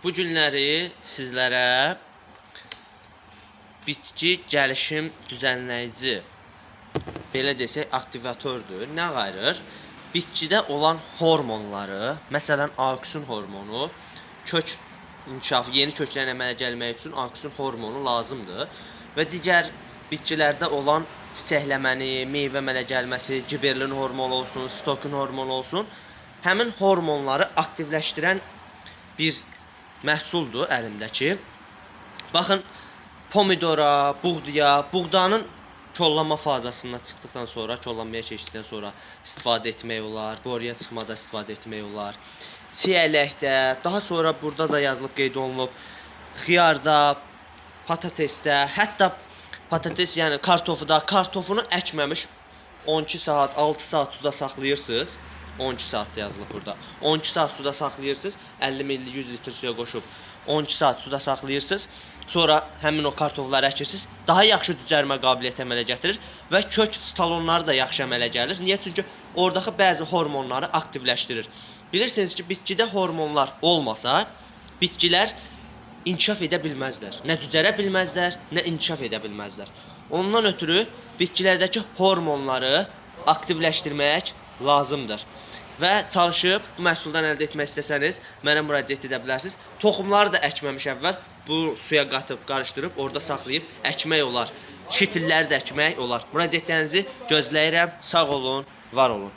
Bu günləri sizlərə bitki gəlişim düzənləyici, belə desək, aktivatordur. Nə qayırır? Bitkidə olan hormonları, məsələn, auksin hormonu, kök inkişafı, yeni köklərin əmələ gəlmək üçün auksin hormonu lazımdır. Və digər bitkilərdə olan çiçəkləməni, meyvə əmələ gəlməsi, giberlin hormonu olsun, stokin hormonu olsun, həmin hormonları aktivləşdirən bir məhsuldur əlimdəki. Baxın, pomidora, buğdaya, buğdanın kollama fazasından çıxdıqdan sonra, kollanmaya keçdikdən sonra istifadə etmək olar, boruya çıxmada istifadə etmək olar. Çiyələkdə, daha sonra burada da yazılıb, qeyd olunub, xiyarda, patatesdə, hətta patates, yəni kartofuda, kartofunu əkməmiş 12 saat, 6 saat suda saxlayırsınız. 12 saat yazılıb burada. 12 saat suda saxlayırsınız, 50 ml 100 litr suya qoşub 12 saat suda saxlayırsınız. Sonra həmin o kartofları əkirsiniz. Daha yaxşı cücərmə qabiliyyəti əmələ gətirir və kök stalonları da yaxşı əmələ gəlir. Niyə? Çünki oradakı bəzi hormonları aktivləşdirir. Bilirsiniz ki, bitkidə hormonlar olmasa, bitkilər inkişaf edə bilməzlər. Nə cücərə bilməzlər, nə inkişaf edə bilməzlər. Ondan ötürü bitkilərdəki hormonları aktivləşdirmək lazımdır. Və çalışıb bu məhsuldan əldə etmək istəsəniz, mənə müraciət edə bilərsiniz. Toxumları da əkməmiş əvvəl bu suya qatıb, qarışdırıb, orada saxlayıb əkmək olar. Şitilləri də əkmək olar. Müraciətlərinizi gözləyirəm. Sağ olun, var olun.